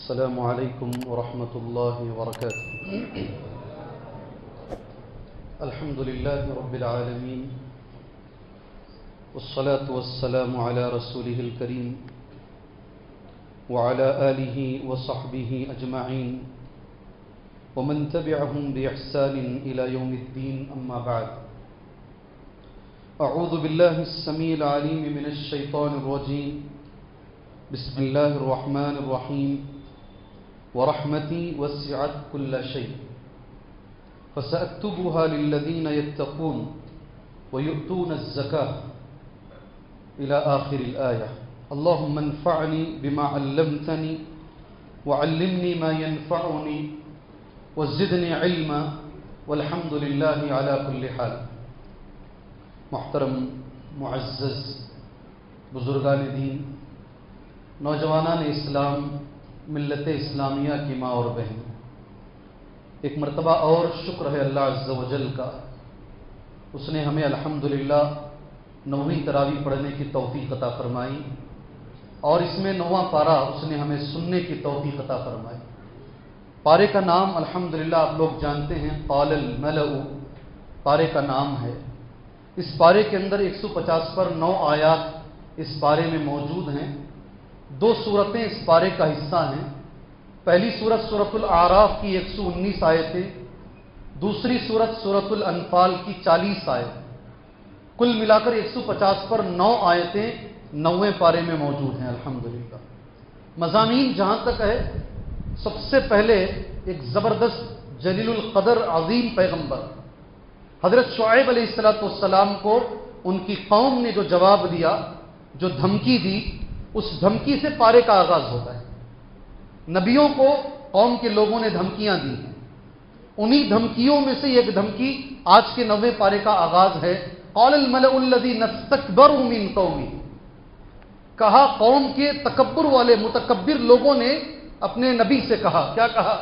السلام عليكم ورحمة الله وبركاته. الحمد لله رب العالمين، والصلاة والسلام على رسوله الكريم وعلى آله وصحبه أجمعين ومن تبعهم بإحسان إلى يوم الدين، أما بعد. أعوذ بالله السميع العليم من الشيطان الرجيم. بسم الله الرحمن الرحيم. ورحمتي وسعت كل شيء فسأكتبها للذين يتقون ويؤتون الزكاة إلى آخر الآية. اللهم انفعني بما علمتني وعلمني ما ينفعني وزدني علما والحمد لله على كل حال. محترم معزز بزرگان دین، نوجوانان اسلام، ملت اسلامیہ کی ماں اور بہن، ایک مرتبہ اور شکر ہے اللہ عز و جل کا. اس نے ہمیں الحمدللہ 9ویں تراویح پڑھنے کی توفیق عطا فرمائی، اور اس میں 9واں پارہ اس نے ہمیں سننے کی توفیق عطا فرمائی. پارے کا نام الحمدللہ آپ لوگ جانتے ہیں، قال الملأ پارے کا نام ہے. اس پارے کے اندر 150 پر 9 آیات اس پارے میں موجود ہیں. 2 سورتیں اس پارے کا حصہ ہیں. پہلی سورت سورۃ الاعراف کی 119 آیتیں، دوسری سورت سورۃ الانفال کی 40 آیت. کل ملا کر 150 پر 9 آیتیں 9ویں پارے میں موجود ہیں الحمدللہ. مضامین جہاں تک ہے، سب سے پہلے ایک زبردست جلیل القدر عظیم پیغمبر حضرت شعیب علیہ السلام کو ان کی قوم نے جو جواب دیا، جو دھمکی دی، اس دھمکی سے پارے کا آغاز ہوتا ہے. نبیوں کو قوم کے لوگوں نے دھمکیاں دی ہیں. انہی دھمکیوں میں سے ایک دھمکی آج کے 9ویں پارے کا آغاز ہے. قال الملأ الذين استكبروا من قومه، کہا قوم کے تکبر والے متکبر لوگوں نے اپنے نبی سے کہا. کیا کہا؟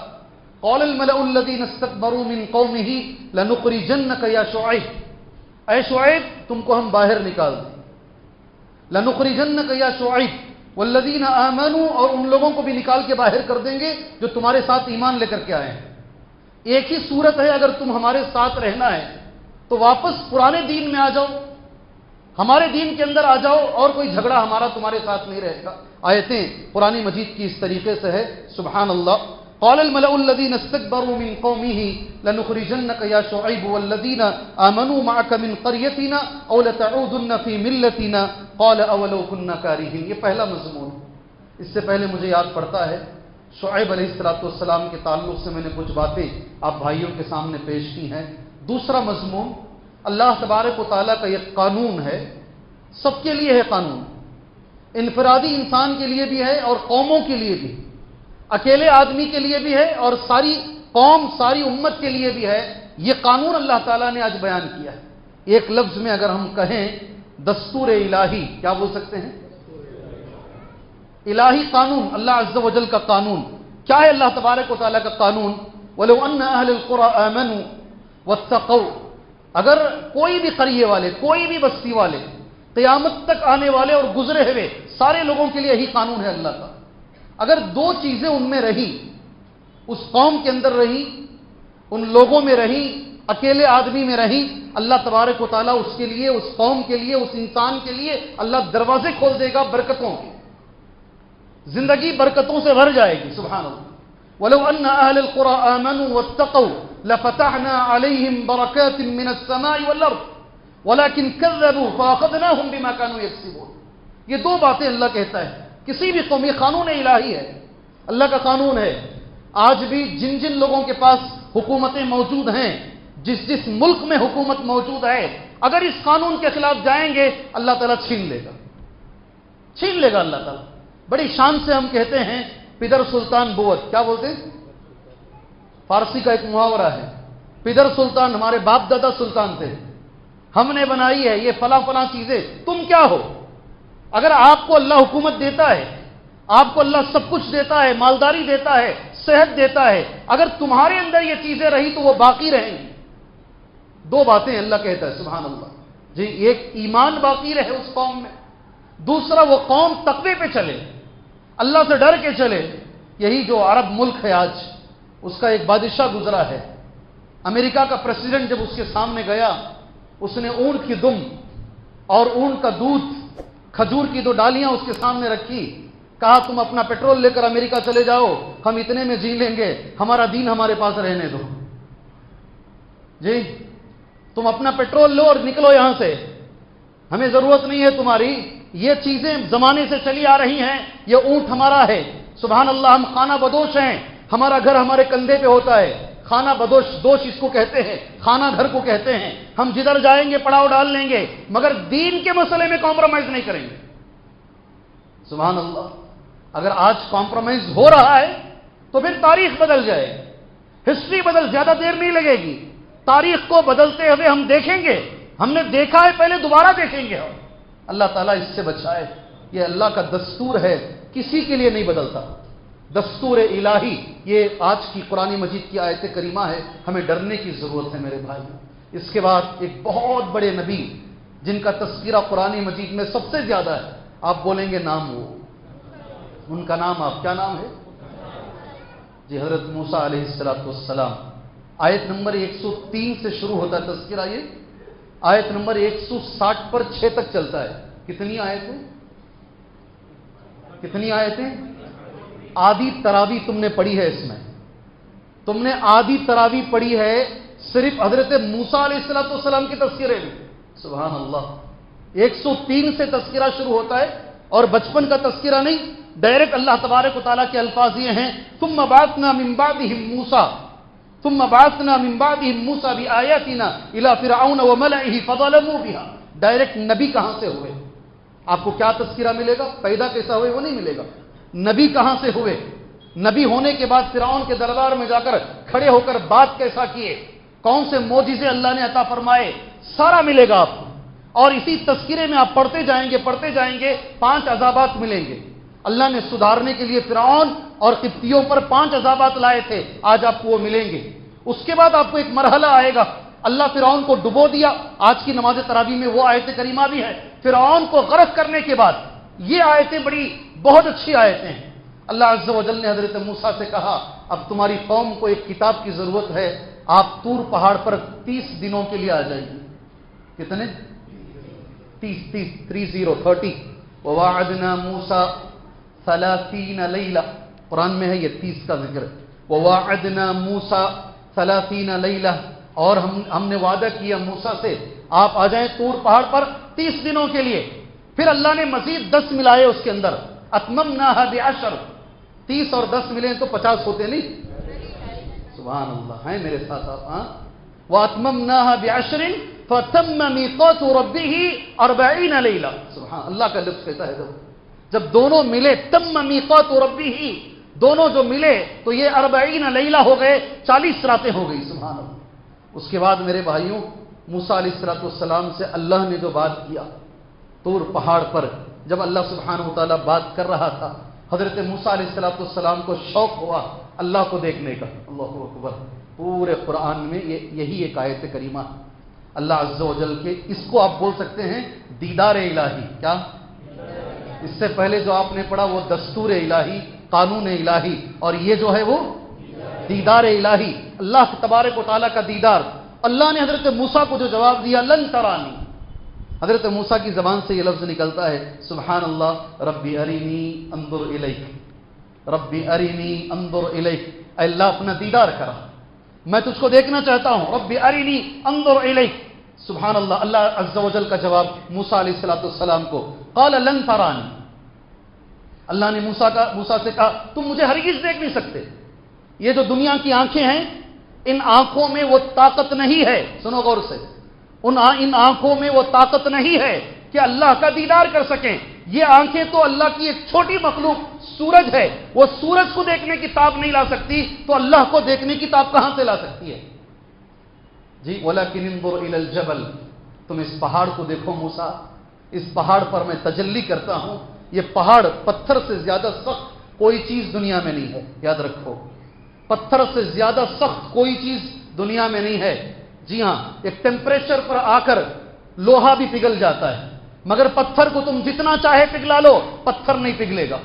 قال الملأ الذين استكبروا من قومه لنخرجنك يا شعيب، اے شعیب تم کو ہم باہر نکال دیں. لنخرجنك يا شعيب والذين آمنوا، اور ان لوگوں کو بھی نکال کے باہر کر دیں گے جو تمہارے ساتھ ایمان لے کر کے آئے ہیں. ایک ہی صورت ہے، اگر تم ہمارے ساتھ رہنا ہے تو واپس پرانے دین میں آ جاؤ، ہمارے دین کے اندر آ جاؤ، اور کوئی جھگڑا ہمارا تمہارے ساتھ نہیں رہے گا. آیتیں قرآن مجید کی اس طریقے سے ہے. سبحان اللہ. قال الملأ الذين استكبروا من قومه لنخرجنك يا شعيب والذين آمنوا معك من قريتنا أو لتعودن في ملتنا قال أولو كنا كارهين. یہ پہلا مضمون. اس سے پہلے مجھے یاد پڑتا ہے شعیب علیہ السلام کے تعلق سے میں نے کچھ باتیں آپ بھائیوں کے سامنے پیش کی ہیں. دوسرا مضمون، اللہ تبارک و تعالیٰ کا یہ قانون ہے، سب کے لیے ہے قانون، انفرادی انسان کے لیے بھی ہے اور قوموں کے لیے بھی، اکیلے آدمی کے لیے بھی ہے اور ساری قوم ساری امت کے لیے بھی ہے. یہ قانون اللہ تعالیٰ نے آج بیان کیا ہے. ایک لفظ میں اگر ہم کہیں دستور الہی، کیا بول سکتے ہیں؟ الہی قانون، اللہ عز و جل کا قانون. کیا ہے اللہ تبارک و تعالیٰ کا قانون؟ وَلَوْ أَنَّ أَهْلَ الْقُرَىٰ آمَنُوا وَاتَّقَوْا، اگر کوئی بھی قریے والے، کوئی بھی بستی والے، قیامت تک آنے والے اور گزرے ہوئے سارے لوگوں کے لیے یہی قانون ہے اللہ کا. اگر 2 چیزیں ان میں رہی، اس قوم کے اندر رہی، ان لوگوں میں رہی، اکیلے آدمی میں رہی، اللہ تبارک و تعالیٰ اس کے لیے، اس قوم کے لیے، اس انسان کے لیے اللہ دروازے کھول دے گا برکتوں کے. زندگی برکتوں سے بھر جائے گی. سبحان اللہ. وَلَوْ أَنَّ أَهْلَ الْقُرَىٰ آمَنُوا وَاتَّقَوْا لَفَتَحْنَا عَلَيْهِمْ بَرَكَاتٍ مِّنَ السَّمَاءِ وَالْأَرْضِ وَلَكِنْ كَذَّبُوا فَأَخَذْنَاهُمْ بِمَا كَانُوا يَكْسِبُونَ. یہ 2 باتیں اللہ کہتا ہے کسی بھی قوم. یہ قانون الہی ہے، اللہ کا قانون ہے. آج بھی جن جن لوگوں کے پاس حکومتیں موجود ہیں، جس ملک میں حکومت موجود ہے، اگر اس قانون کے خلاف جائیں گے اللہ تعالیٰ چھین لے گا اللہ تعالیٰ. بڑی شان سے ہم کہتے ہیں پدر سلطان بوت. کیا بولتے ہیں؟ فارسی کا ایک محاورہ ہے، پدر سلطان، ہمارے باپ دادا سلطان تھے، ہم نے بنائی ہے یہ فلاں فلاں چیزیں، تم کیا ہو؟ اگر آپ کو اللہ حکومت دیتا ہے، آپ کو اللہ سب کچھ دیتا ہے، مالداری دیتا ہے، صحت دیتا ہے، اگر تمہارے اندر یہ چیزیں رہی تو وہ باقی رہیں گی. 2 باتیں اللہ کہتا ہے. سبحان اللہ. جی، ایک ایمان باقی رہے اس قوم میں، دوسرا وہ قوم تقوی پہ چلے، اللہ سے ڈر کے چلے. یہی جو عرب ملک ہے آج، اس کا ایک بادشاہ گزرا ہے، امریکہ کا پریزیڈنٹ جب اس کے سامنے گیا، اس نے اونٹ کی دم اور اونٹ کا دودھ، کھجور کی 2 ڈالیاں اس کے سامنے رکھی، کہا تم اپنا پیٹرول لے کر امریکہ چلے جاؤ، ہم اتنے میں جی لیں گے، ہمارا دین ہمارے پاس رہنے دو۔ جی تم اپنا پیٹرول لو اور نکلو یہاں سے، ہمیں ضرورت نہیں ہے تمہاری، یہ چیزیں زمانے سے چلی آ رہی ہیں، یہ اونٹ ہمارا ہے، سبحان اللہ، ہم خانہ بدوش ہیں، ہمارا گھر ہمارے کندھے پہ ہوتا ہے، خانہ بدوش، دوش اس کو کہتے ہیں، خانہ گھر کو کہتے ہیں، ہم جدھر جائیں گے پڑاؤ ڈال لیں گے، مگر دین کے مسئلے میں کمپرومائز نہیں کریں گے۔ سبحان اللہ، اگر آج کمپرومائز ہو رہا ہے تو پھر تاریخ بدل جائے، ہسٹری بدل، زیادہ دیر نہیں لگے گی، تاریخ کو بدلتے ہوئے ہم دیکھیں گے، ہم نے دیکھا ہے پہلے دوبارہ دیکھیں گے ہم۔ اللہ تعالیٰ اس سے بچائے، یہ اللہ کا دستور ہے، کسی کے لیے نہیں بدلتا، دستور الہی، یہ آج کی قرآن مجید کی آیت کریمہ ہے، ہمیں ڈرنے کی ضرورت ہے میرے بھائی۔ اس کے بعد ایک بہت بڑے نبی جن کا تذکرہ قرآن مجید میں سب سے زیادہ ہے، آپ بولیں گے نام وہ، ان کا نام، آپ کیا نام ہے؟ جی حضرت موسیٰ علیہ السلام۔ آیت نمبر 103 سے شروع ہوتا ہے تذکرہ، یہ آیت نمبر 160 پر 6 تک چلتا ہے۔ کتنی آیتیں؟ کتنی آیتیں؟ آدھی تراوی تم نے پڑھی ہے، اس میں تم نے آدھی تراوی پڑھی ہے صرف حضرت موسیٰ علیہ السلام کے تذکرے میں۔ سبحان اللہ، 103 سے تذکرہ شروع ہوتا ہے، اور بچپن کا تذکرہ نہیں، ڈائریکٹ اللہ تبارک و تعالیٰ کے الفاظ یہ ہیں، ثم بعثنا من بعدهم موسیٰ، ثم بعثنا من بعدهم موسیٰ بآیاتنا الى فرعون وملئه فظلموا بها۔ ڈائریکٹ نبی کہاں سے ہوئے؟ آپ کو کیا تذکرہ ملے گا؟ پیدا کیسا ہوئے وہ نہیں ملے گا، نبی کہاں سے ہوئے، نبی ہونے کے بعد فرعون کے دربار میں جا کر کھڑے ہو کر بات کیسا کیے، کون سے معجزے اللہ نے عطا فرمائے، سارا ملے گا آپ کو۔ اور اسی تذکرے میں آپ پڑھتے جائیں گے 5 عذابات ملیں گے۔ اللہ نے سدھارنے کے لیے فرعون اور قبطیوں پر 5 عذابات لائے تھے، آج آپ کو وہ ملیں گے۔ اس کے بعد آپ کو ایک مرحلہ آئے گا، اللہ فرعون کو ڈبو دیا، آج کی نماز تراویح میں وہ آیت کریمہ بھی ہے، فرعون کو غرق کرنے کے بعد یہ آیتیں بہت اچھی آیتیں ہیں۔ اللہ عز و جل نے حضرت موسیٰ سے کہا اب تمہاری قوم کو ایک کتاب کی ضرورت ہے، آپ طور پہاڑ پر 30 دنوں کے لیے آ جائیے۔ کتنے؟ 30 وَوَعَدْنَا مُوسَىٰ 30 لَيْلَةً، قرآن میں ہے یہ 30 کا ذکر، وَوَعَدْنَا مُوسَىٰ 30 لَيْلَةً، اور ہم نے وعدہ کیا موسیٰ سے آپ آ جائیں طور پہاڑ پر 30 دنوں کے لیے۔ پھر اللہ نے مزید 10 ملائے اس کے اندر، اتممناها ب10، 30 اور 10 ملیں تو 50 ہوتے نہیں؟ سبحان اللہ، ہیں میرے ساتھ آپ؟ ہاں، وَأَتْمَمْنَاهَا بِعَشْرٍ فَتَمَّ مِيقَاتُ رَبِّهِ 40 لَيْلَةً۔ سبحان اللہ کا لفظ کہتا ہے جب دونوں ملے، تم میقات ربہ، دونوں جو ملے تو یہ 40 لیلہ ہو گئے، 40 راتیں ہو گئی۔ سبحان اللہ۔ اس کے بعد میرے بھائیوں، موسیٰ علیہ السلام سے اللہ نے جو بات کیا طور پہاڑ پر، جب اللہ سبحانہ وتعالی بات کر رہا تھا، حضرت موسیٰ علیہ السلام کو شوق ہوا اللہ کو دیکھنے کا۔ اللہ اکبر، پورے قرآن میں یہی ایک آیت کریمہ ہے اللہ عز و جل کے، اس کو آپ بول سکتے ہیں دیدار الہی۔ کیا؟ اس سے پہلے جو آپ نے پڑھا وہ دستور الہی، قانون الہی، اور یہ جو ہے وہ دیدار الہی، اللہ تبارک و تعالیٰ کا دیدار۔ اللہ نے حضرت موسیٰ کو جو جواب دیا لن ترانی، حضرت موسیٰ کی زبان سے یہ لفظ نکلتا ہے سبحان اللہ، ربی ارینی انظر الیک، ربی ارینی انظر الیک، اے اللہ اپنا دیدار کرا، میں تجھ کو دیکھنا چاہتا ہوں، ربی ارینی انظر الیک۔ سبحان اللہ، اللہ عز و جل کا جواب موسیٰ علیہ السلام کو، قال لن ترانی، اللہ نے موسیٰ سے کہا تم مجھے ہرگز دیکھ نہیں سکتے، یہ جو دنیا کی آنکھیں ہیں ان آنکھوں میں وہ طاقت نہیں ہے، سنو غور سے، ان آنکھوں میں وہ طاقت نہیں ہے کہ اللہ کا دیدار کر سکیں۔ یہ آنکھیں تو اللہ کی ایک چھوٹی مخلوق سورج ہے، وہ سورج کو دیکھنے کی تاب نہیں لا سکتی، تو اللہ کو دیکھنے کی تاب کہاں سے لا سکتی ہے؟ جی وَلَكِنِ انظُرْ إِلَى الْجَبَلِ، تم اس پہاڑ کو دیکھو موسیٰ، اس پہاڑ پر میں تجلی کرتا ہوں، یہ پہاڑ پتھر سے زیادہ سخت کوئی چیز دنیا میں نہیں ہے، یاد رکھو، پتھر سے زیادہ سخت کوئی چیز دنیا میں نہیں ہے۔ جی ہاں، ایک ٹیمپریچر پر آ کر لوہا بھی پگھل جاتا ہے، مگر پتھر کو تم جتنا چاہے پگھلا لو، پتھر نہیں پگھلے گا۔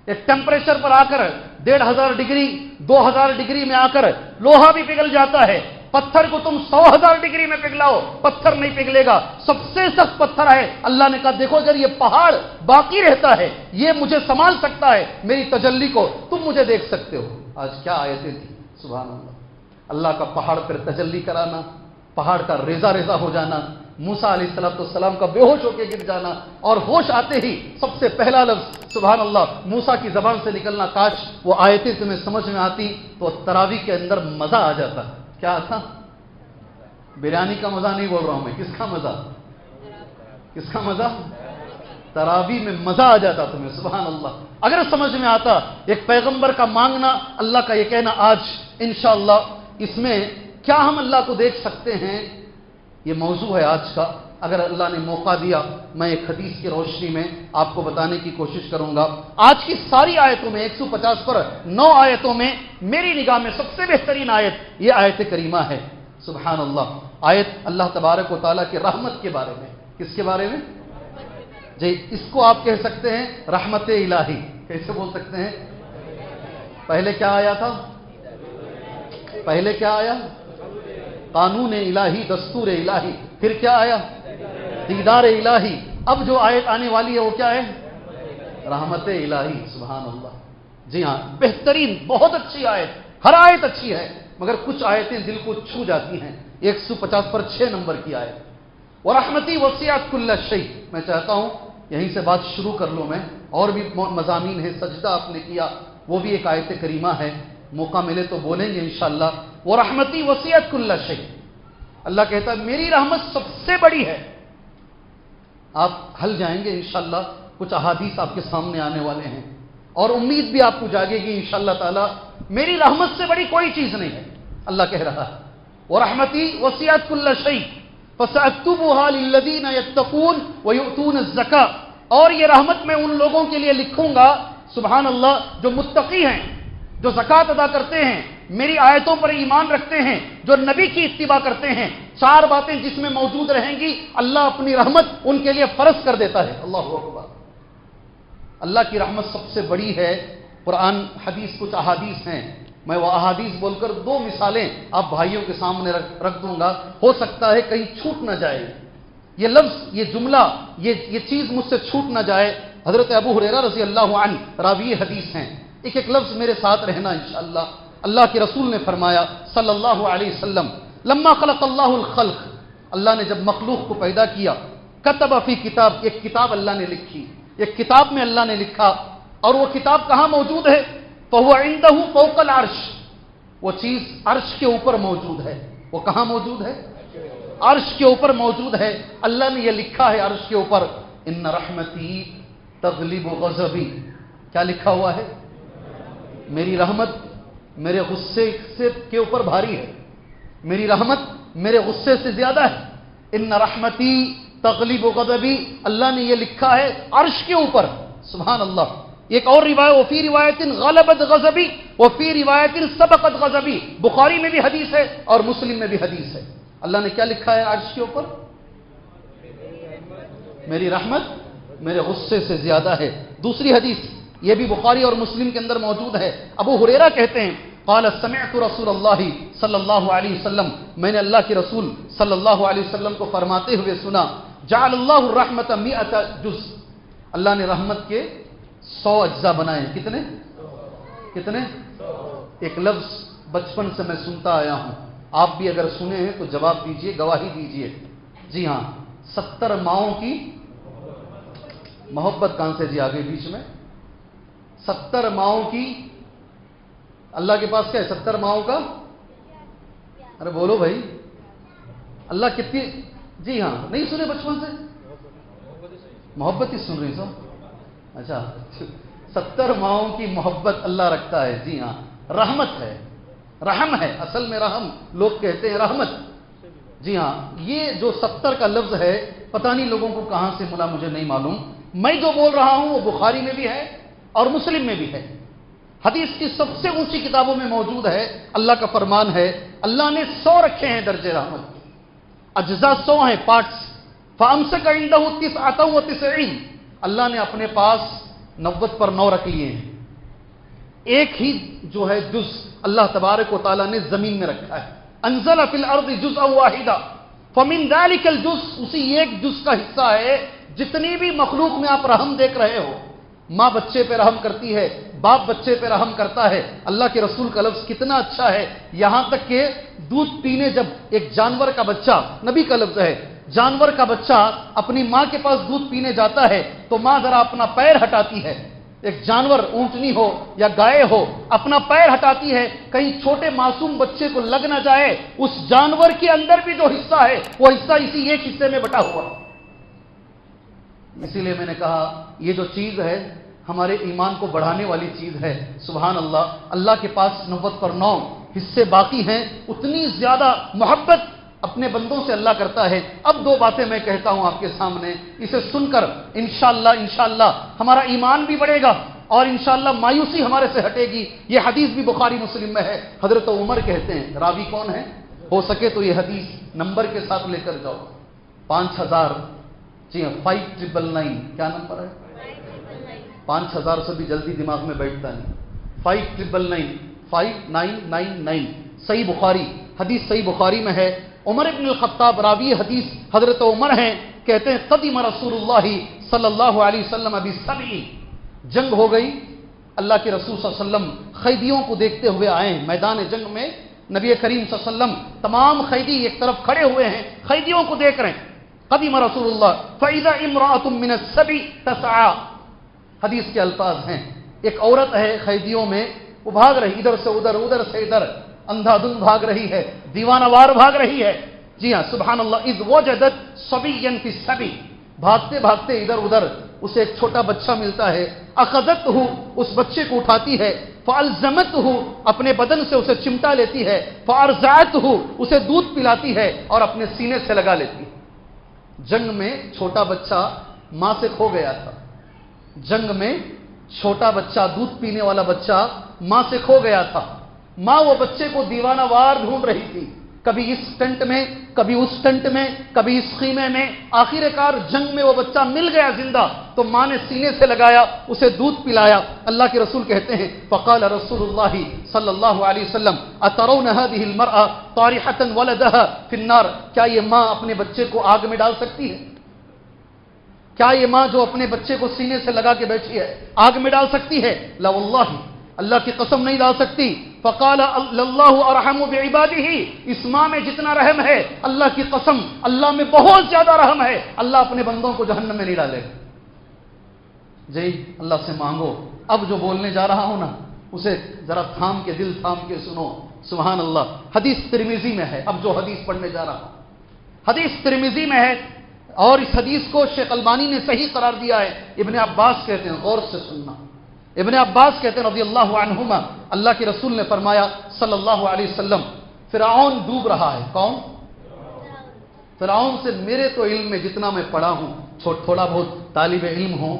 ایک ٹیمپریچر پر آ کر 1500 ڈگری 2000 ڈگری میں آ کر لوہا بھی پگھل جاتا ہے، پتھر کو تم 100,000 ڈگری میں پگھلاؤ پتھر نہیں پگھلے گا، سب سے سخت پتھر ہے۔ اللہ نے کہا دیکھو اگر یہ پہاڑ باقی رہتا ہے، یہ مجھے سنبھال سکتا ہے میری تجلی کو، تم مجھے دیکھ سکتے ہو۔ آج کیا آیتیں تھیں، سبحان اللہ، اللہ کا پہاڑ پر تجلی کرانا، پہاڑ کا ریزہ ریزہ ہو جانا، موسیٰ علیہ السلام کا بے ہوش ہو کے گر جانا، اور ہوش آتے ہی سب سے پہلا لفظ سبحان اللہ موسیٰ کی زبان سے نکلنا، کاش وہ آیتیں تمہیں سمجھ میں آتی تو تراویح کے اندر مزہ آ جاتا۔ کیا تھا؟ بریانی کا مزہ نہیں بول رہا ہوں میں، کس کا مزہ؟ کس کا مزہ؟ تراویح میں مزہ آ جاتا تمہیں، سبحان اللہ۔ اگر سمجھ میں آتا ایک پیغمبر کا مانگنا، اللہ کا یہ کہنا آج انشاءاللہ اس میں کیا ہم اللہ کو دیکھ سکتے ہیں، یہ موضوع ہے آج کا۔ اگر اللہ نے موقع دیا میں ایک حدیث کی روشنی میں آپ کو بتانے کی کوشش کروں گا۔ آج کی ساری آیتوں میں 150 پر 9 آیتوں میں میری نگاہ میں سب سے بہترین آیت یہ آیت کریمہ ہے، سبحان اللہ۔ آیت اللہ تبارک و تعالیٰ کی رحمت کے بارے میں، کس کے بارے میں؟ جی اس کو آپ کہہ سکتے ہیں رحمت الہی، کیسے بول سکتے ہیں؟ پہلے کیا آیا تھا؟ پہلے کیا آیا؟ قانون الہی، دستور الہی، پھر کیا آیا؟ دیدار الہی۔ اب جو آیت آنے والی ہے وہ کیا ہے؟ رحمت الہی، سبحان اللہ۔ جی ہاں بہترین، بہت اچھی آیت، ہر آیت اچھی ہے مگر کچھ آیتیں دل کو چھو جاتی ہیں۔ 150 پر 6 نمبر کی آیت، وَرَحْمَتِي وَسِعَتْ كُلَّ شَيْءٍ۔ میں چاہتا ہوں یہیں سے بات شروع کر لوں میں، اور بھی مضامین ہے، سجدہ آپ نے کیا وہ بھی ایک آیت کریمہ ہے، موقع ملے تو بولیں گے انشاءاللہ۔ وَرَحْمَتِي وَسِعَتْ كُلَّ شَيْءٍ، اللہ کہتا ہے میری رحمت سب سے بڑی ہے۔ آپ ہل جائیں گے انشاءاللہ، کچھ احادیث آپ کے سامنے آنے والے ہیں اور امید بھی آپ کو جاگے گی انشاءاللہ تعالی، میری رحمت سے بڑی کوئی چیز نہیں ہے۔ اللہ کہہ رہا ہے وَرَحْمَتِي وَسِعَتْ كُلَّ شَيْءٍ فَسَأَكْتُبُهَا لِلَّذِينَ يَتَّقُونَ وَيُؤْتُونَ الزَّكَاةَ، اور یہ رحمت میں ان لوگوں کے لیے لکھوں گا سبحان اللہ جو متقی ہیں، جو زکوٰۃ ادا کرتے ہیں، میری آیتوں پر ایمان رکھتے ہیں، جو نبی کی اتباع کرتے ہیں۔ 4 باتیں جس میں موجود رہیں گی اللہ اپنی رحمت ان کے لیے فرض کر دیتا ہے۔ اللہ اکبر، اللہ کی رحمت سب سے بڑی ہے۔ قرآن حدیث کچھ احادیث ہیں، میں وہ احادیث بول کر 2 مثالیں آپ بھائیوں کے سامنے رکھ دوں گا، ہو سکتا ہے کہیں چھوٹ نہ جائے یہ لفظ، یہ جملہ، یہ چیز مجھ سے چھوٹ نہ جائے۔ حضرت ابو ہریرہ رضی اللہ عنہ راوی حدیث ہیں، ایک لفظ میرے ساتھ رہنا انشاءاللہ۔ اللہ کے رسول نے فرمایا صلی اللہ علیہ وسلم، لما خلق اللہ الخلق، اللہ نے جب مخلوق کو پیدا کیا، کتب فی کتاب، ایک کتاب اللہ نے لکھی، ایک کتاب میں اللہ نے لکھا، اور وہ کتاب کہاں موجود ہے؟ فَهُوَ عِنْدَهُ فَوْقَ الْعَرْشِ، وہ چیز عرش کے اوپر موجود ہے۔ وہ کہاں موجود ہے؟ عرش کے اوپر موجود ہے۔ اللہ نے یہ لکھا ہے عرش کے اوپر، ان رحمتی تغلب غضبی، کیا لکھا ہوا ہے؟ میری رحمت میرے غصے کے اوپر بھاری ہے، میری رحمت میرے غصے سے زیادہ ہے۔ ان رحمتی تغلب غضبی، اللہ نے یہ لکھا ہے عرش کے اوپر، سبحان اللہ۔ ایک اور روایت، وفی روایت غلبت غضبی وفی روایت سبقت غضبی، بخاری میں بھی حدیث ہے اور مسلم میں بھی حدیث ہے۔ اللہ نے کیا لکھا ہے عرش کے اوپر؟ میری رحمت میرے غصے سے زیادہ ہے۔ دوسری حدیث یہ بھی بخاری اور مسلم کے اندر موجود ہے، ابو ہریرہ کہتے ہیں قال سمعت رسول اللہ صلی اللہ علیہ وسلم، میں نے اللہ کے رسول صلی اللہ علیہ وسلم کو فرماتے ہوئے سنا، جعل اللہ الرحمت 100 جز، اللہ نے رحمت کے 100 اجزاء بنائے ہیں۔ کتنے؟ ایک لفظ بچپن سے میں سنتا آیا ہوں، آپ بھی اگر سنے ہیں تو جواب دیجئے، گواہی دیجئے۔ جی ہاں، 70 ماؤں کی محبت، کہاں سے جی آگے بیچ میں؟ 70 ماؤں کی، اللہ کے پاس کیا ہے 70 ماؤں کا؟ ارے بولو بھائی، اللہ کتنی، جی ہاں نہیں سنے بچپن سے؟ محبت ہی سن رہی سو، اچھا 70 ماؤں کی محبت اللہ رکھتا ہے۔ جی ہاں، رحمت ہے، رحم ہے، اصل میں رحم لوگ کہتے ہیں رحمت۔ جی ہاں، یہ جو 70 کا لفظ ہے پتہ نہیں لوگوں کو کہاں سے ملا، مجھے نہیں معلوم، میں جو بول رہا ہوں وہ بخاری میں بھی ہے اور مسلم میں بھی ہے، حدیث کی سب سے اونچی کتابوں میں موجود ہے۔ اللہ کا فرمان ہے، اللہ نے 100 رکھے ہیں درجے رحمت، اجزاء 100 ہیں، پارٹس۔ فَأَمْسَكَ عِنْدَهُ 99، اللہ نے اپنے پاس 90 پر 9 رکھ لیے ہیں۔ ایک ہی جو ہے جز اللہ تبارک و تعالیٰ نے زمین میں رکھا ہے. انزل فی الارض جزءا واحدا فمن ذلک الجزء، اسی ایک جز کا حصہ ہے جتنی بھی مخلوق میں آپ رحم دیکھ رہے ہو. ماں بچے پہ رحم کرتی ہے، باپ بچے پہ رحم کرتا ہے. اللہ کے رسول کا لفظ کتنا اچھا ہے، یہاں تک کہ دودھ پینے جب ایک جانور کا بچہ، نبی کا لفظ ہے، جانور کا بچہ اپنی ماں کے پاس دودھ پینے جاتا ہے تو ماں ذرا اپنا پیر ہٹاتی ہے. ایک جانور اونٹنی ہو یا گائے ہو اپنا پیر ہٹاتی ہے کہیں چھوٹے معصوم بچے کو لگ نہ جائے. اس جانور کے اندر بھی جو حصہ ہے وہ حصہ اسی ایک حصے میں بٹا ہوا. اسی لیے میں نے کہا یہ جو چیز ہے ہمارے ایمان کو بڑھانے والی چیز ہے. سبحان اللہ، اللہ کے پاس 90 پر 9 حصے باقی ہیں. اتنی زیادہ محبت اپنے بندوں سے اللہ کرتا ہے. اب 2 باتیں میں کہتا ہوں آپ کے سامنے، اسے سن کر انشاءاللہ ہمارا ایمان بھی بڑھے گا اور انشاءاللہ مایوسی ہمارے سے ہٹے گی. یہ حدیث بھی بخاری مسلم میں ہے. حضرت عمر کہتے ہیں، راوی کون ہے؟ ہو سکے تو یہ حدیث نمبر کے ساتھ لے کر جاؤ. 5000، جی ہاں 5999. کیا نمبر ہے؟ 5000 سے بھی جلدی دماغ میں بیٹھتا نہیں. 5999 صحیح بخاری، حدیث صحیح بخاری میں ہے. عمر ابن الخطاب راوی حدیث حضرت عمر ہیں، کہتے ہیں قدم رسول اللہ صلی اللہ علیہ وسلم بالسبع. جنگ ہو گئی، اللہ کے رسول صلی اللہ علیہ وسلم قیدیوں کو دیکھتے ہوئے آئے ہیں. میدان جنگ میں نبی کریم صلی اللہ علیہ وسلم تمام قیدی ایک طرف کھڑے ہوئے ہیں، قیدیوں کو دیکھ رہے ہیں. قدم رسول اللہ فإذا امرأة من السبع تسعى. حدیث کے الفاظ ہیں، ایک عورت ہے قیدیوں میں، وہ بھاگ رہی ادھر سے ادھر، ادھر سے ادھر، اندھا دھند بھاگ رہی ہے، دیوانہ وار بھاگ رہی ہے. جی ہاں سبحان اللہ. اذ وجدت صبیا فی السبع، بھاگتے بھاگتے ادھر ادھر اسے ایک چھوٹا بچہ ملتا ہے. اخذتہ، اس بچے کو اٹھاتی ہے. فالزمتہ، اپنے بدن سے اسے چمٹا لیتی ہے. فارضعتہ، اسے دودھ پلاتی ہے اور اپنے سینے سے لگا لیتی ہے. جنگ میں چھوٹا بچہ ماں سے کھو گیا تھا. جنگ میں چھوٹا بچہ، دودھ پینے والا بچہ ماں سے کھو گیا تھا. ماں وہ بچے کو دیوانہ وار ڈھونڈ رہی تھی، کبھی اس ٹنٹ میں، کبھی اس ٹنٹ میں، کبھی اس خیمے میں. آخر کار جنگ میں وہ بچہ مل گیا زندہ، تو ماں نے سینے سے لگایا، اسے دودھ پلایا. اللہ کے رسول کہتے ہیں فقال رسول اللہ صلی اللہ علیہ وسلم اترون هذه المرأة طارحة ولدها في النار. کیا یہ ماں اپنے بچے کو آگ میں ڈال سکتی ہے؟ کیا یہ ماں جو اپنے بچے کو سینے سے لگا کے بیٹھی ہے آگ میں ڈال سکتی ہے؟ لا واللہ، اللہ کی قسم نہیں ڈال سکتی. فقال اللہ ارحم بعباده، اس ماں میں جتنا رحم ہے اللہ کی قسم اللہ میں بہت زیادہ رحم ہے. اللہ اپنے بندوں کو جہنم میں نہیں ڈالے. جی اللہ سے مانگو. اب جو بولنے جا رہا ہوں نا اسے ذرا تھام کے، دل تھام کے سنو. سبحان اللہ. حدیث ترمذی میں ہے. اب جو حدیث پڑھنے جا رہا ہوں حدیث ترمذی میں ہے اور اس حدیث کو شیخ البانی نے صحیح قرار دیا ہے. ابن عباس کہتے ہیں، غور سے سننا، ابن عباس کہتے ہیں رضی اللہ عنہما، اللہ کے رسول نے فرمایا صلی اللہ علیہ وسلم فرعون ڈوب رہا ہے. کون؟ فرعون سے میرے تو علم میں جتنا میں پڑھا ہوں، تھوڑا بہت طالب علم ہوں،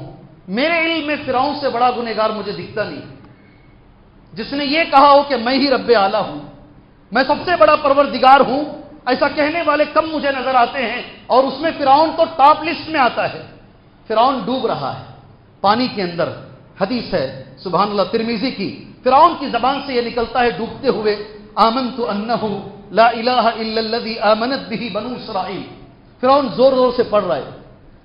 میرے علم میں فرعون سے بڑا گنہگار مجھے دکھتا نہیں جس نے یہ کہا ہو کہ میں ہی رب اعلیٰ ہوں، میں سب سے بڑا پروردگار ہوں. ایسا کہنے والے کم مجھے نظر آتے ہیں، اور اس میں فرعون تو ٹاپ لسٹ میں آتا ہے. فرعون ڈوب رہا ہے پانی کے اندر. حدیث ہے سبحان اللہ ترمذی کی. فرعون کی زبان سے یہ نکلتا ہے ڈوبتے ہوئے، آمنت انہ لا الہ الا الذی آمنت بہ بنو اسرائیل. فرعون زور زور سے پڑھ رہا ہے،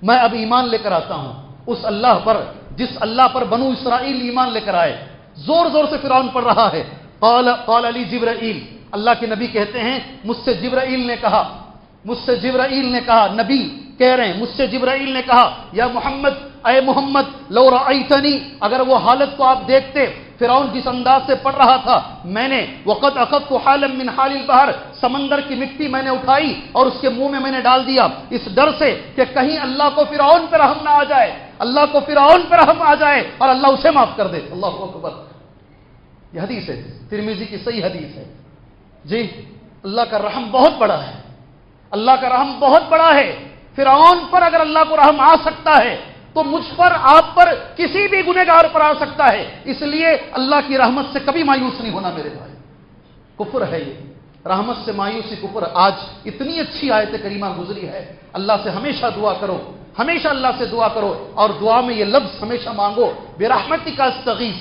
میں اب ایمان لے کر آتا ہوں اس اللہ پر جس اللہ پر بنو اسرائیل ایمان لے کر آئے. زور زور سے فرعون پڑھ رہا ہے. قال علی جبرائیل، اللہ کے نبی کہتے ہیں مجھ سے جبرائیل نے کہا، نبی کہہ رہے ہیں مجھ سے جبرائیل نے کہا یا محمد، اے محمد لو رأیتنی، اگر وہ حالت کو آپ دیکھتے، فرعون جس انداز سے پڑھ رہا تھا، میں نے وقد اخذت حالا من حال البحر، سمندر کی مٹی میں نے اٹھائی اور اس کے منہ میں نے ڈال دیا، اس ڈر سے کہ کہیں اللہ کو فرعون پر رحم نہ آ جائے، اللہ کو فرعون پر رحم آ جائے اور اللہ اسے معاف کر دے. اللہ اکبر. یہ حدیث ہے ترمذی کی صحیح حدیث ہے. جی اللہ کا رحم بہت بڑا ہے، اللہ کا رحم بہت بڑا ہے. فرعون پر اگر اللہ کو رحم آ سکتا ہے تو مجھ پر، آپ پر، کسی بھی گنہگار پر آ سکتا ہے. اس لیے اللہ کی رحمت سے کبھی مایوس نہیں ہونا میرے بھائی. کفر ہے یہ، رحمت سے مایوسی کفر. آج اتنی اچھی آیت کریمہ گزری ہے. اللہ سے ہمیشہ دعا کرو، ہمیشہ اللہ سے دعا کرو، اور دعا میں یہ لفظ ہمیشہ مانگو، برحمتک استغیث،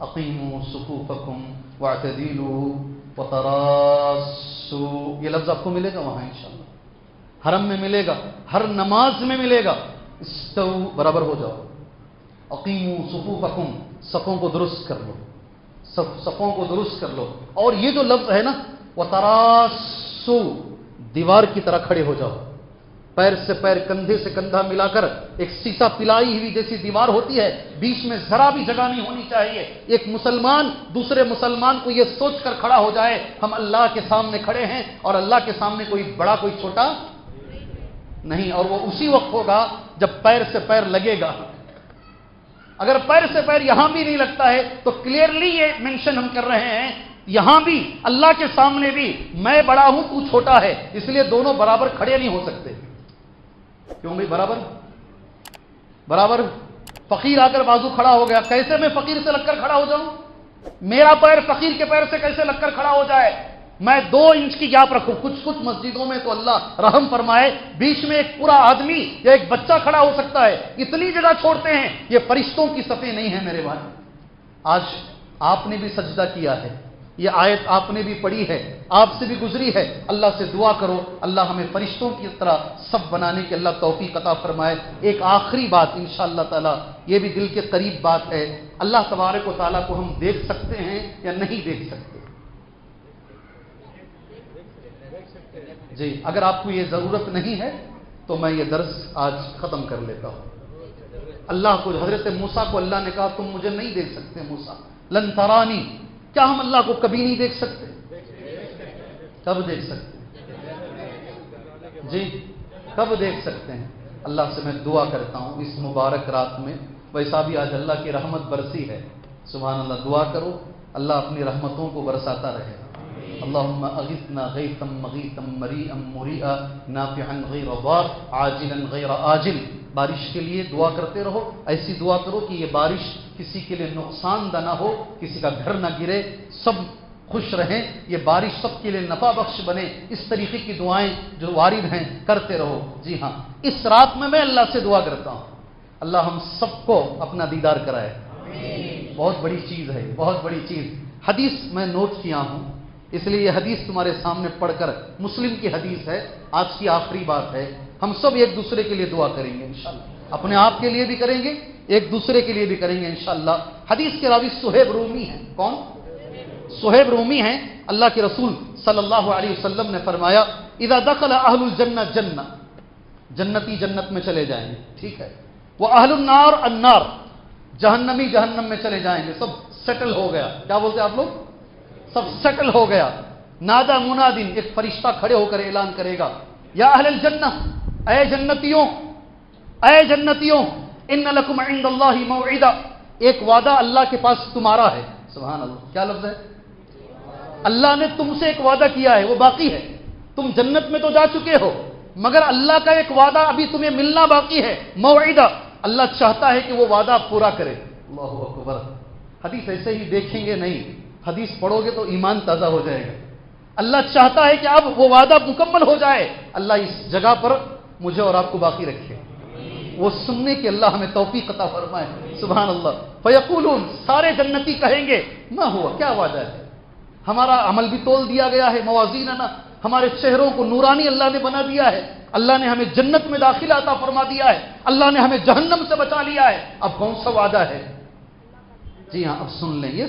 اقیموا صفوفکم واعتدلوا وتراصوا، یہ لفظ آپ کو ملے گا وہاں انشاءاللہ، حرم میں ملے گا، ہر نماز میں ملے گا. استو، برابر ہو جاؤ. اقیموا صفوفکم، صفوں کو درست کر لو، صفوں کو درست کر لو. اور یہ جو لفظ ہے نا وتراصوا، دیوار کی طرح کھڑے ہو جاؤ، پیر سے پیر، کندھے سے کندھا ملا کر ایک سیسا پلائی ہوئی جیسی دیوار ہوتی ہے، بیچ میں ذرا بھی جگہ نہیں ہونی چاہیے. ایک مسلمان دوسرے مسلمان کو یہ سوچ کر کھڑا ہو جائے ہم اللہ کے سامنے کھڑے ہیں اور اللہ کے سامنے کوئی بڑا کوئی چھوٹا نہیں. اور وہ اسی وقت ہوگا جب پیر سے پیر لگے گا. اگر پیر سے پیر یہاں بھی نہیں لگتا ہے تو کلیئرلی یہ مینشن ہم کر رہے ہیں یہاں بھی اللہ کے سامنے بھی میں بڑا ہوں تو چھوٹا ہے، اس لیے دونوں برابر کھڑے نہیں ہو سکتے. کیوں بھائی؟ برابر. فقیر آ کر بازو کھڑا ہو گیا، کیسے میں فقیر سے لگ کر کھڑا ہو جاؤں؟ میرا پیر فقیر کے پیر سے کیسے لگ کر کھڑا ہو جائے؟ میں 2 انچ کی گیپ رکھوں. کچھ مسجدوں میں تو اللہ رحم فرمائے بیچ میں ایک پورا آدمی یا ایک بچہ کھڑا ہو سکتا ہے، اتنی جگہ چھوڑتے ہیں. یہ فرشتوں کی صفیں نہیں ہیں میرے بھائی. آج آپ نے بھی سجدہ کیا ہے، یہ آیت آپ نے بھی پڑھی ہے، آپ سے بھی گزری ہے. اللہ سے دعا کرو اللہ ہمیں فرشتوں کی طرح سب بنانے کی اللہ توفیق عطا فرمائے. ایک آخری بات انشاءاللہ تعالی، یہ بھی دل کے قریب بات ہے. اللہ تبارک و تعالیٰ کو ہم دیکھ سکتے ہیں یا نہیں دیکھ سکتے؟ جی، اگر آپ کو یہ ضرورت نہیں ہے تو میں یہ درس آج ختم کر لیتا ہوں. اللہ کو، حضرت موسیٰ کو اللہ نے کہا تم مجھے نہیں دیکھ سکتے موسیٰ، لن ترانی، کیا ہم اللہ کو کبھی نہیں دیکھ سکتے؟ کب دیکھ سکتے؟ جی کب دیکھ سکتے ہیں؟ اللہ سے میں دعا کرتا ہوں اس مبارک رات میں، ویسا بھی آج اللہ کی رحمت برسی ہے. سبحان اللہ. دعا کرو اللہ اپنی رحمتوں کو برساتا رہے. اللہم اغثنا غیثا مغیثا مریئا مریئا نافعا غیر ضار عاجلا غیر آجل. بارش کے لیے دعا کرتے رہو، ایسی دعا کرو کہ یہ بارش کسی کے لیے نقصان دہ نہ ہو، کسی کا گھر نہ گرے، سب خوش رہیں، یہ بارش سب کے لیے نفع بخش بنے. اس طریقے کی دعائیں جو وارد ہیں کرتے رہو. جی ہاں، اس رات میں اللہ سے دعا کرتا ہوں اللہ ہم سب کو اپنا دیدار کرائے. بہت بڑی چیز ہے، بہت بڑی چیز. حدیث میں نوٹ کیا ہوں، اس لیے یہ حدیث تمہارے سامنے پڑھ کر، مسلم کی حدیث ہے، آج کی آخری بات ہے. ہم سب ایک دوسرے کے لیے دعا کریں گے انشاءاللہ، اپنے آپ کے لیے بھی کریں گے، ایک دوسرے کے لیے بھی کریں گے انشاءاللہ. حدیث کے راوی صہیب رومی ہیں. کون؟ صہیب رومی ہیں. اللہ کے رسول صلی اللہ علیہ وسلم نے فرمایا اذا دخل اہل الجنہ جنہ، جنتی جنت میں چلے جائیں گے، ٹھیک ہے، وہ اہل النار النار، جہنمی جہنم میں چلے جائیں گے. سب سیٹل ہو گیا. کیا بولتے آپ لوگ؟ سب سیٹل ہو گیا. نادا منادن، ایک فرشتہ کھڑے ہو کر اعلان کرے گا یا اہل الجنہ، اے جنتیوں، اے جنتیوں، ان لکم عند اللہ موعدہ، ایک وعدہ اللہ کے پاس تمہارا ہے. سبحان اللہ. کیا لفظ ہے؟ اللہ نے تم سے ایک وعدہ کیا ہے، وہ باقی ہے. تم جنت میں تو جا چکے ہو مگر اللہ کا ایک وعدہ ابھی تمہیں ملنا باقی ہے. موعدہ، اللہ چاہتا ہے کہ وہ وعدہ پورا کرے. اللہ اکبر. حدیث ایسے ہی دیکھیں گے نہیں، حدیث پڑھو گے تو ایمان تازہ ہو جائے گا. اللہ چاہتا ہے کہ اب وہ وعدہ مکمل ہو جائے. اللہ اس جگہ پر مجھے اور آپ کو باقی رکھے، وہ سننے کی اللہ ہمیں توفیق عطا فرمائے. سبحان اللہ. فیقولون، سارے جنتی کہیں گے ما ہوا، کیا وعدہ ہے؟ ہمارا عمل بھی تول دیا گیا ہے، موازیننا، ہمارے چہروں کو نورانی اللہ نے بنا دیا ہے، اللہ نے ہمیں جنت میں داخلہ عطا فرما دیا ہے، اللہ نے ہمیں جہنم سے بچا لیا ہے، اب کون سا وعدہ ہے؟ جی ہاں، اب سن لیں، یہ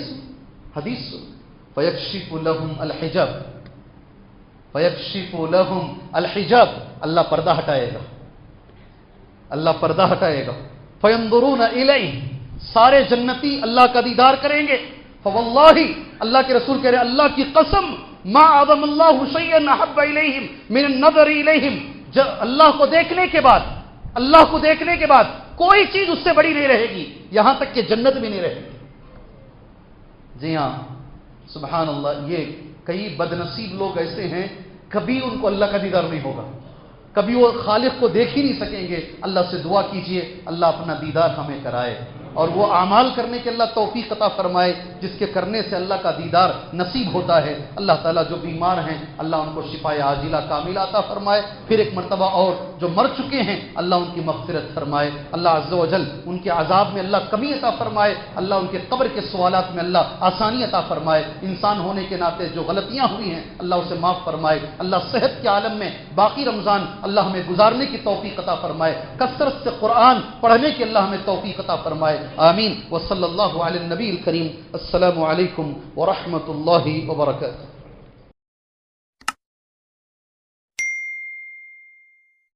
حدیث سن. فیکشف لہم الحجاب، فیکشف لہم الحجاب، اللہ پردہ ہٹائے گا، اللہ پردہ ہٹائے گا. فینظرون الیہ، سارے جنتی اللہ کا دیدار کریں گے. فواللہ، اللہ کے رسول کہہ رہے اللہ کی قسم، ما اعظم اللہ شیئا احب الیہم من النظر الیہم، اللہ کو دیکھنے کے بعد، اللہ کو دیکھنے کے بعد کوئی چیز اس سے بڑی نہیں رہے گی، یہاں تک کہ جنت بھی نہیں رہے گی. جی ہاں، سبحان اللہ. یہ کئی بدنصیب لوگ ایسے ہیں کبھی ان کو اللہ کا دیدار نہیں ہوگا، کبھی وہ خالق کو دیکھ ہی نہیں سکیں گے. اللہ سے دعا کیجئے اللہ اپنا دیدار ہمیں کرائے. اور وہ اعمال کرنے کے اللہ توفیق عطا فرمائے جس کے کرنے سے اللہ کا دیدار نصیب ہوتا ہے۔ اللہ تعالیٰ جو بیمار ہیں اللہ ان کو شفاء عاجلہ کاملہ عطا فرمائے۔ پھر ایک مرتبہ اور جو مر چکے ہیں اللہ ان کی مغفرت فرمائے۔ اللہ عز و جل ان کے عذاب میں اللہ کمی عطا فرمائے، اللہ ان کے قبر کے سوالات میں اللہ آسانی عطا فرمائے۔ انسان ہونے کے ناطے جو غلطیاں ہوئی ہیں اللہ اسے معاف فرمائے۔ اللہ صحت کے عالم میں باقی رمضان اللہ ہمیں گزارنے کی توفیق عطا فرمائے، کثرت سے قرآن پڑھنے کی اللہ ہمیں توفیق عطا فرمائے، آمین۔ وصلی اللہ علی النبی الکریم۔ السلام علیکم ورحمۃ اللہ وبرکاتہ۔